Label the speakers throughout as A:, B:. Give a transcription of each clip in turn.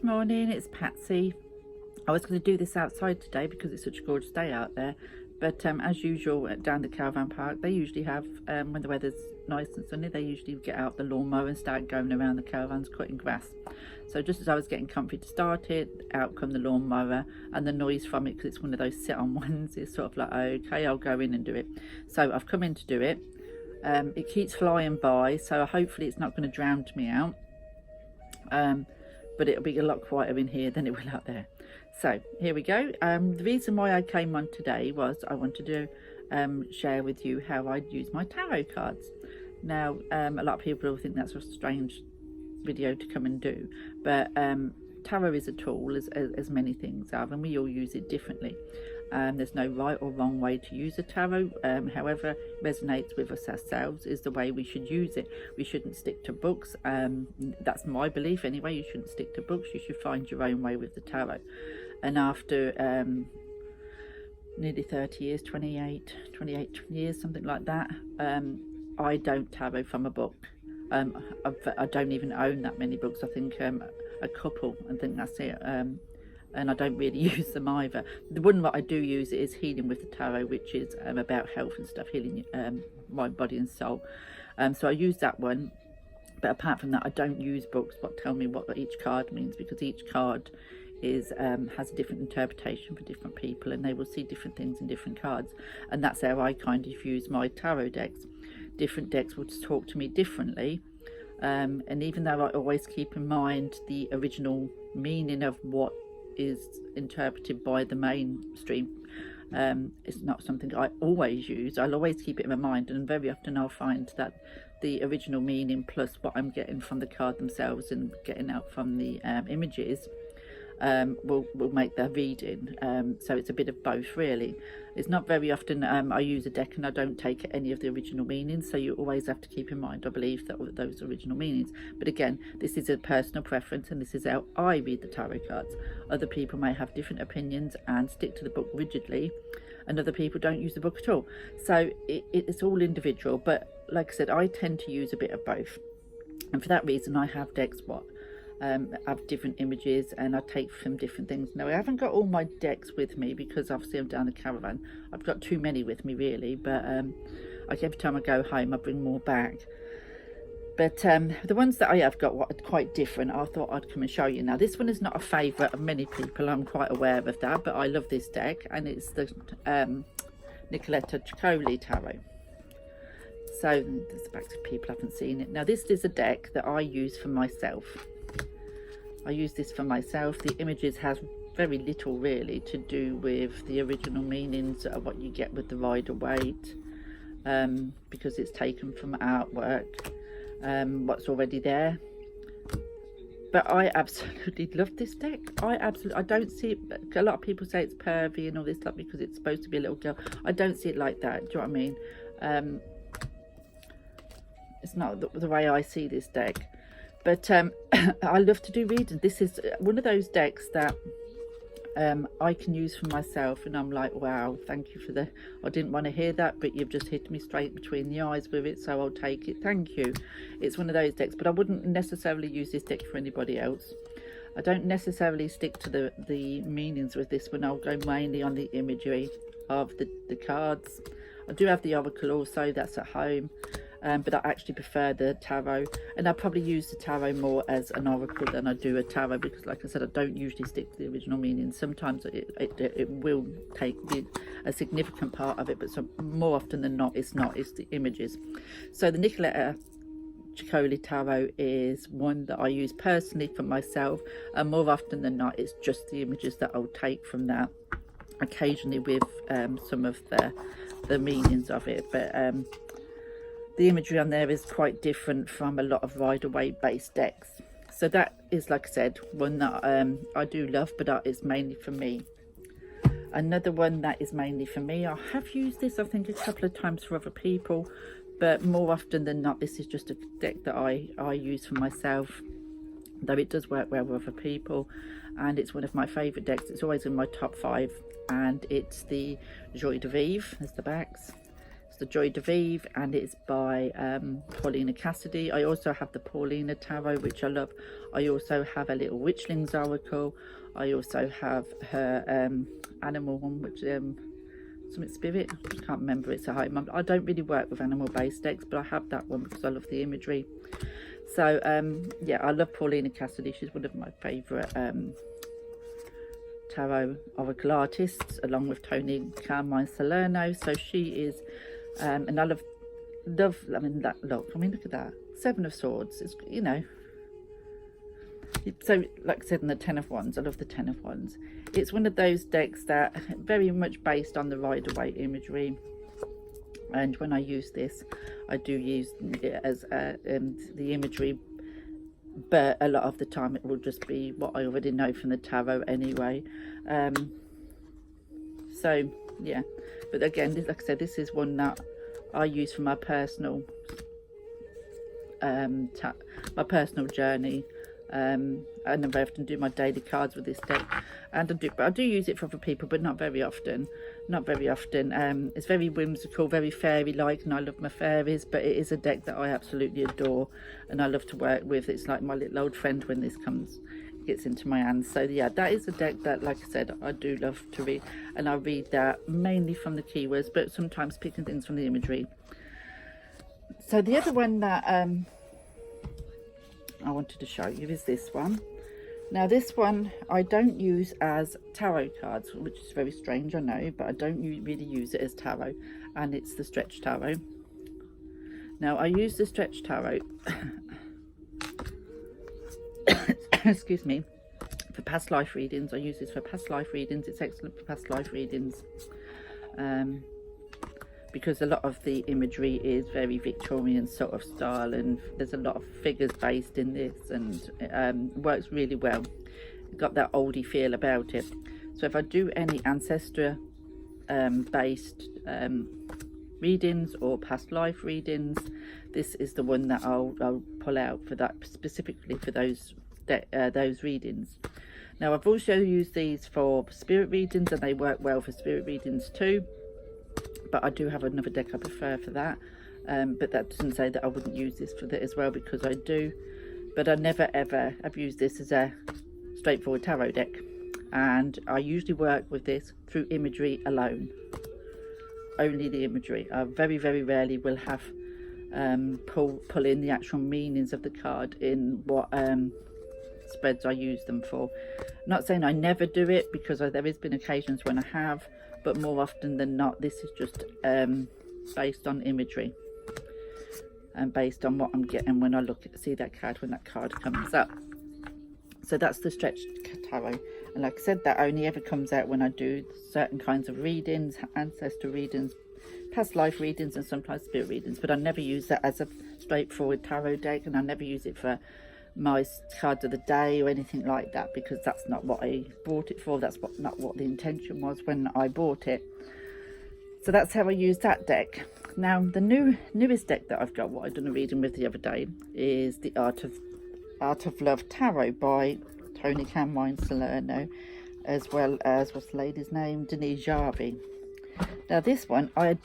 A: morning, it's Patsy. I was going to do this outside today because it's such a gorgeous day out there, but as usual down the caravan park they usually have, when the weather's nice and sunny, they usually get out the lawnmower and start going around the caravans cutting grass. So just as I was getting comfy to start it, out come the lawnmower, and the noise from it, because it's one of those sit on ones, is sort of like, okay, I'll go in and do it. So I've come in to do it. It keeps flying by, so hopefully it's not going to drown me out. But it'll be a lot quieter in here than it will out there. So here we go. The reason why I came on today was I wanted to share with you how I use my tarot cards. Now a lot of people will think that's a strange video to come and do, but tarot is a tool, as many things are, and we all use it differently. There's no right or wrong way to use a tarot. However resonates with us ourselves is the way we should use it. We shouldn't stick to books. That's my belief anyway. You shouldn't stick to books. You should find your own way with the tarot. And after nearly 30 years, 28 years, something like that, I don't tarot from a book. I don't even own that many books. I think a couple, I think that's it. And I don't really use them either. The one that I do use is Healing with the Tarot, which is about health and stuff, healing my body and soul. So I use that one, but apart from that I don't use books that tell me what each card means, because each card is has a different interpretation for different people, and they will see different things in different cards. And that's how I kind of use my tarot decks. Different decks will just talk to me differently, and even though I always keep in mind the original meaning of what is interpreted by the mainstream, it's not something I always use. I'll always keep it in my mind, and very often I'll find that the original meaning plus what I'm getting from the card themselves and getting out from the images will make their reading. So it's a bit of both really. It's not very often I use a deck and I don't take any of the original meanings, so you always have to keep in mind, I believe, that those original meanings. But again, this is a personal preference, and this is how I read the tarot cards. Other people may have different opinions and stick to the book rigidly, and other people don't use the book at all. So it's all individual, but like I said, I tend to use a bit of both, and for that reason I have decks have different images, and I take from different things. Now I haven't got all my decks with me because obviously I'm down the caravan. I've got too many with me really, but like every time I go home I bring more back. But the ones that I have got are quite different. I thought I'd come and show you. Now this one is not a favourite of many people, I'm quite aware of that, but I love this deck, and it's the Nicoletta Tarot. So there's the back, if people haven't seen it. Now this is a deck that I use for myself. I use this for myself. The images has very little really to do with the original meanings of what you get with the Rider-Waite, because it's taken from artwork, what's already there. But I absolutely love this deck. I don't see it. A lot of people say it's pervy and all this stuff because it's supposed to be a little girl. I don't see it like that. Do you know what I mean? It's not the way I see this deck. But I love to do readings. This is one of those decks that I can use for myself, and I'm like, wow, thank you for the, I didn't want to hear that, but you've just hit me straight between the eyes with it, so I'll take it, thank you. It's one of those decks, but I wouldn't necessarily use this deck for anybody else. I don't necessarily stick to the meanings with this one. I'll go mainly on the imagery of the cards. I do have the Oracle also, that's at home. But I actually prefer the tarot, and I probably use the tarot more as an oracle than I do a tarot, because like I said, I don't usually stick to the original meaning. Sometimes it will take a significant part of it, but more often than not it's the images. So the Nicoletta Tarot is one that I use personally for myself, and more often than not it's just the images that I'll take from that, occasionally with some of the meanings of it. But the imagery on there is quite different from a lot of Rider-Waite based decks. So that is, like I said, one that I do love, but it's mainly for me. Another one that is mainly for me, I have used this I think a couple of times for other people, but more often than not this is just a deck that I use for myself, though it does work well with other people, and it's one of my favourite decks. It's always in my top 5, and it's the Joie de Vivre as the backs. It's the Joy de Vive, and it's by Paulina Cassidy. I also have the Paulina Tarot, which I love. I also have a little Witchlings Oracle. I also have her animal one, which something spirit, I can't remember. It's a high mum. I don't really work with animal based decks, but I have that one because I love the imagery. So yeah, I love Paulina Cassidy. She's one of my favourite tarot oracle artists, along with Tony Carmine Salerno. So she is and I love I mean, that look, I mean, look at that, 7 of Swords. It's, you know, so like I said, in the 10 of Wands, I love the 10 of Wands. It's one of those decks that very much based on the Rider-Waite imagery, and when I use this, I do use it as the imagery, but a lot of the time it will just be what I already know from the tarot anyway. So yeah, but again, like I said, this is one that I use for my personal journey. And I very often do my daily cards with this deck, and I do use it for other people, but not very often. It's very whimsical, very fairy like, and I love my fairies, but it is a deck that I absolutely adore and I love to work with. It's like my little old friend when this gets into my hands. So yeah, that is a deck that, like I said, I do love to read, and I read that mainly from the keywords, but sometimes picking things from the imagery. So the other one that I wanted to show you is this one. Now this one I don't use as tarot cards, which is very strange, I know, but I don't really use it as tarot, and it's the Stretch Tarot. Now I use the Stretch Tarot excuse me, for past life readings. I use this for past life readings. It's excellent for past life readings, because a lot of the imagery is very Victorian sort of style, and there's a lot of figures based in this, and it works really well. It's got that oldie feel about it. So if I do any ancestor based readings or past life readings, this is the one that I'll pull out for that, specifically for those readings. Now I've also used these for spirit readings, and they work well for spirit readings too, but I do have another deck I prefer for that, but that doesn't say that I wouldn't use this for that as well, because I do. But I never ever have used this as a straightforward tarot deck, and I usually work with this through imagery alone, only the imagery. I very rarely will have pull in the actual meanings of the card in what spreads I use them for. Not saying I never do it, because there has been occasions when I have, but more often than not, this is just based on imagery and based on what I'm getting when I see that card, when that card comes up. So that's the Stretch Tarot, and like I said, that only ever comes out when I do certain kinds of readings, ancestor readings, past life readings, and sometimes spirit readings. But I never use that as a straightforward tarot deck, and I never use it for my cards of the day or anything like that, because that's not what I bought it for. That's not what the intention was when I bought it. So that's how I use that deck. Now the newest deck that I've got, what I've done a reading with the other day, is the Art of Love Tarot by Tony Carmine Salerno, as well as, what's the lady's name, Denise Jarvie. Now this one, I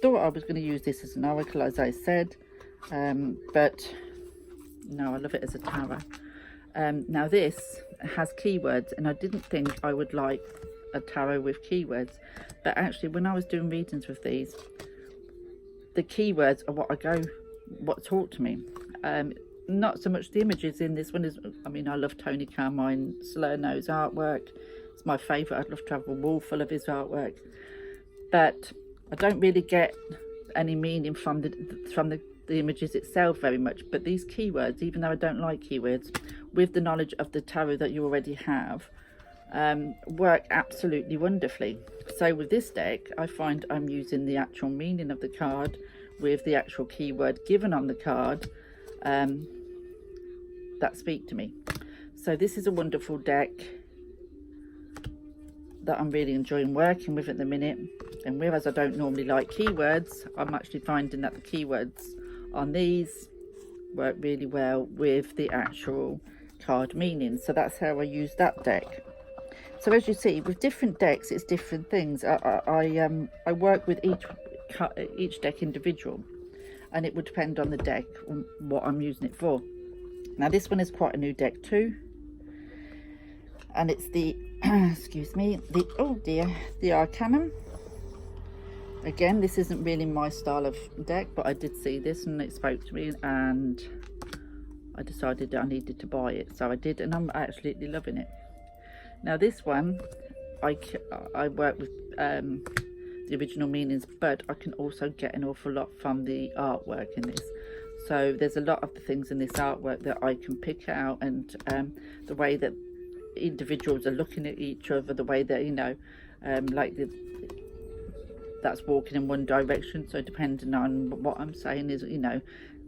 A: thought I was going to use this as an oracle, as I said, but no, I love it as a tarot. Now this has keywords, and I didn't think I would like a tarot with keywords, but actually when I was doing readings with these, the keywords are what talk to me. Not so much the images in this one. I mean, I love Tony Carmine Salerno's artwork. It's my favourite. I'd love to have a wall full of his artwork, but I don't really get any meaning from the images itself very much. But these keywords, even though I don't like keywords, with the knowledge of the tarot that you already have, work absolutely wonderfully. So with this deck, I find I'm using the actual meaning of the card with the actual keyword given on the card that speak to me. So this is a wonderful deck that I'm really enjoying working with at the minute, and whereas I don't normally like keywords, I'm actually finding that the keywords on these work really well with the actual card meaning. So that's how I use that deck. So as you see, with different decks, it's different things. I work with each deck individual, and it would depend on the deck and what I'm using it for. Now this one is quite a new deck too, and it's the excuse me, the Arcanum. Again, this isn't really my style of deck, but I did see this and it spoke to me, and I decided I needed to buy it, so I did, and I'm absolutely loving it. Now this one, I work with the original meanings, but I can also get an awful lot from the artwork in this. So there's a lot of the things in this artwork that I can pick out, and the way that individuals are looking at each other, the way that, you know, like that's walking in one direction. So depending on what I'm saying is, you know,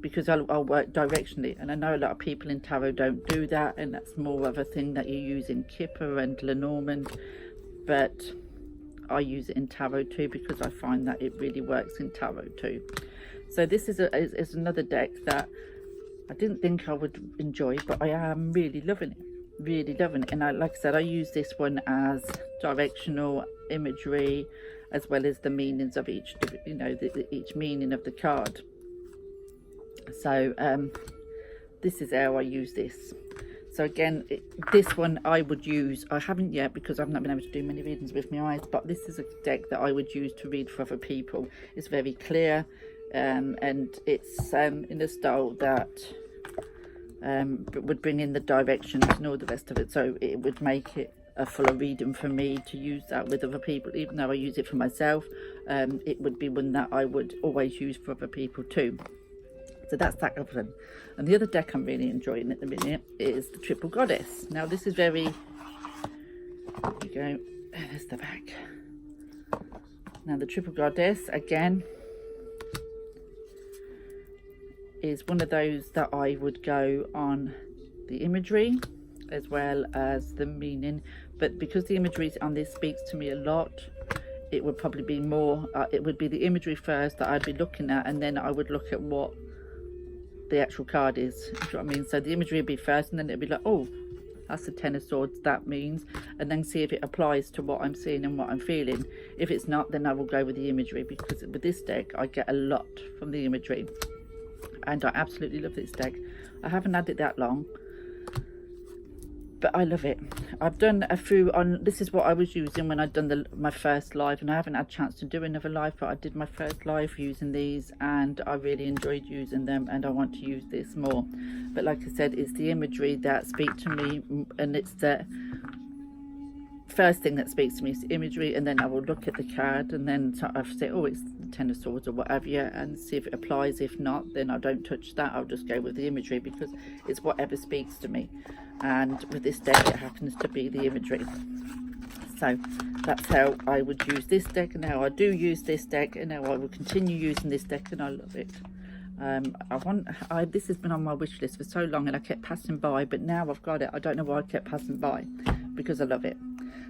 A: because I'll work directionally, and I know a lot of people in tarot don't do that, and that's more of a thing that you use in Kipper and Lenormand, but I use it in tarot too because I find that it really works in tarot too. So this is another deck that I didn't think I would enjoy, but I am really loving it, really loving it. And like I said, I use this one as directional imagery, as well as the meanings of each, you know, each meaning of the card. So this is how I use this. So again, this one I would use, I haven't yet because I've not been able to do many readings with my eyes, but this is a deck that I would use to read for other people. It's very clear, and it's in a style that would bring in the directions and all the rest of it, so it would make it a fuller reading for me to use that with other people. Even though I use it for myself, it would be one that I would always use for other people too. So that's that other one. And the other deck I'm really enjoying at the minute is the Triple Goddess. Now this is very, there you go, there's the back. Now the Triple Goddess, again, is one of those that I would go on the imagery as well as the meaning, but because the imagery on this speaks to me a lot, it would probably be more, it would be the imagery first that I'd be looking at, and then I would look at what the actual card is, you know what I mean? So the imagery would be first, and then it'd be like, oh, that's the Ten of Swords, that means, and then see if it applies to what I'm seeing and what I'm feeling. If it's not, then I will go with the imagery, because with this deck I get a lot from the imagery, and I absolutely love this deck. I haven't had it that long, but I love it. I've done a few on, this is what I was using when I'd done my first live, and I haven't had a chance to do another live, but I did my first live using these, and I really enjoyed using them, and I want to use this more. But like I said, it's the imagery that speaks to me, and it's the first thing that speaks to me is the imagery, and then I will look at the card, and then I'll say, oh, it's the Ten of Swords or whatever, yeah, and see if it applies. If not, then I don't touch that. I'll just go with the imagery, because it's whatever speaks to me, and with this deck it happens to be the imagery. So that's how I would use this deck, and how I do use this deck, and how I will continue using this deck, and I love it. This has been on my wish list for so long, and I kept passing by, but now I've got it. I don't know why I kept passing by, because I love it.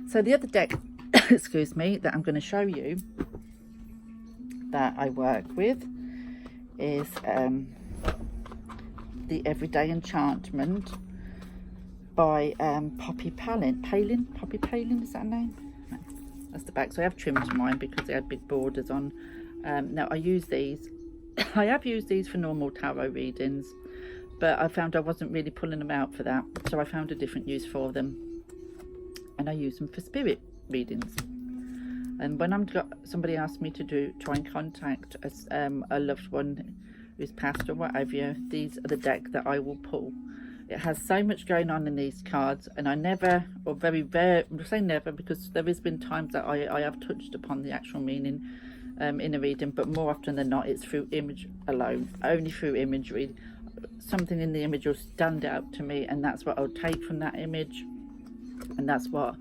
A: So the other deck excuse me, that I'm going to show you that I work with is the Everyday Enchantment by Poppy Palin. Poppy Palin, is that her name? No, that's the back. So I have trimmed mine because they had big borders on. Now I use these I have used these for normal tarot readings, but I found I wasn't really pulling them out for that, so I found a different use for them, and I use them for spirit readings. And when somebody asked me to try and contact a loved one who's passed or whatever, these are the deck that I will pull. It has so much going on in these cards, and I never, or very rare, I say never because there has been times that I have touched upon the actual meaning in a reading, but more often than not it's through image alone, only through imagery. Something in the image will stand out to me, and that's what I'll take from that image, and that's what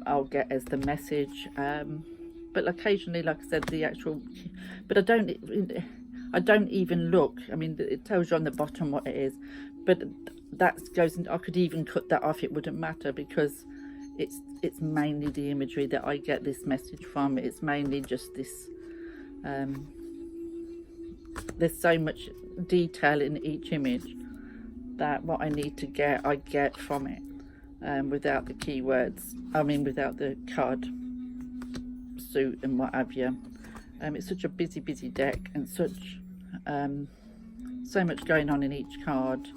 A: I'll get as the message. But occasionally, like I said, the actual, but I don't even look. I mean, it tells you on the bottom what it is, but that goes in, I could even cut that off, it wouldn't matter, because it's mainly the imagery that I get this message from. It's mainly just this, there's so much detail in each image that what I need to get, I get from it, without the keywords, I mean without the card suit and what have you. It's such a busy deck, and such so much going on in each card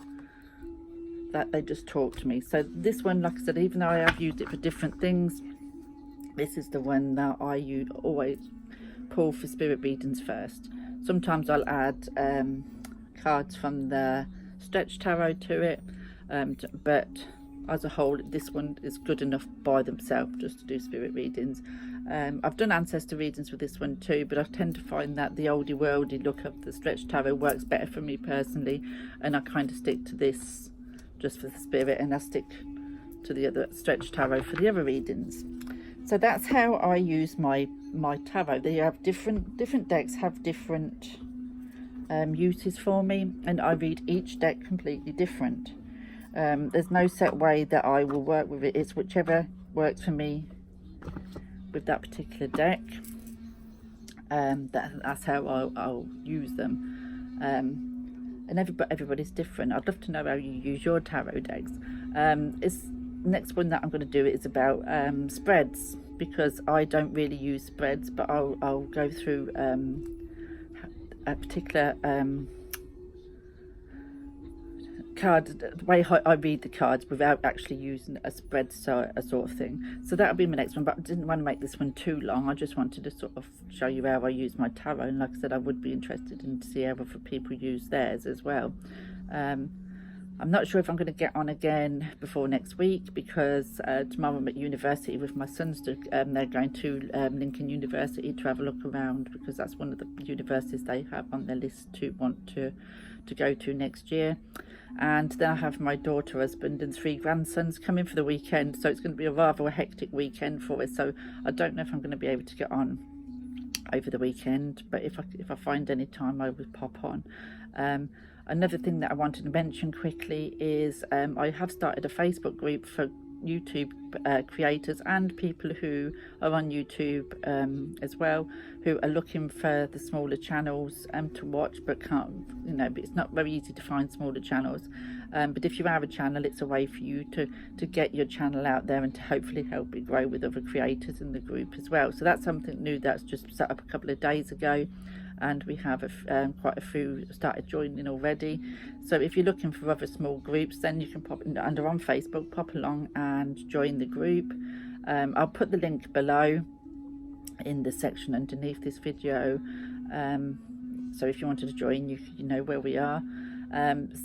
A: that they just talk to me. So this one, like I said, even though I have used it for different things, this is the one that I always pull for spirit readings first. Sometimes I'll add cards from the stretch tarot to it, but as a whole, this one is good enough by themselves just to do spirit readings. I've done ancestor readings for this one too, but I tend to find that the oldie worldy look of the stretch tarot works better for me personally, and I kind of stick to this just for the spirit, and I stick to the other stretch tarot for the other readings. So that's how I use my tarot. They have different decks have different uses for me, and I read each deck completely different. There's no set way that I will work with it. It's whichever works for me with that particular deck. That's how I'll use them. And everybody's different. I'd love to know how you use your tarot decks. Next one that I'm going to do is about spreads, because I don't really use spreads, but I'll go through a particular card, the way I read the cards without actually using a spread, so a sort of thing. So that'll be my next one, but I didn't want to make this one too long. I just wanted to sort of show you how I use my tarot, and like I said, I would be interested in to see how other people use theirs as well. I'm not sure if I'm going to get on again before next week, because tomorrow I'm at university with my sons. They're going to Lincoln University to have a look around, because that's one of the universities they have on their list to want to go to next year. And then I have my daughter, husband and 3 grandsons coming for the weekend, so it's going to be a rather hectic weekend for us. So I don't know if I'm going to be able to get on over the weekend, but if I find any time, I will pop on. Another thing that I wanted to mention quickly is I have started a Facebook group for YouTube creators and people who are on YouTube as well, who are looking for the smaller channels to watch, but can't, but it's not very easy to find smaller channels. But if you have a channel, it's a way for you to get your channel out there and to hopefully help it grow with other creators in the group as well. So that's something new that's just set up a couple of days ago, and we have quite a few started joining already. So if you're looking for other small groups, then you can pop in on Facebook, pop along and join the group. I'll put the link below in the section underneath this video, so if you wanted to join, you know where we are.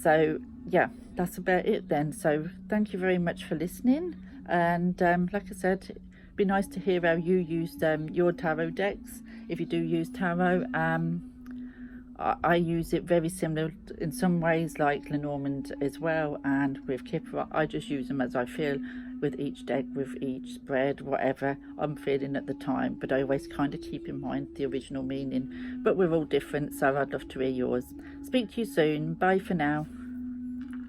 A: So yeah, that's about it then. So thank you very much for listening, and like I said, it'd be nice to hear how you use your tarot decks, if you do use tarot. I use it very similar in some ways, like Lenormand as well, and with Kipper. I just use them as I feel, with each deck, with each spread, whatever I'm feeling at the time, but I always kind of keep in mind the original meaning. But we're all different, so I'd love to hear yours. Speak to you soon. Bye for now.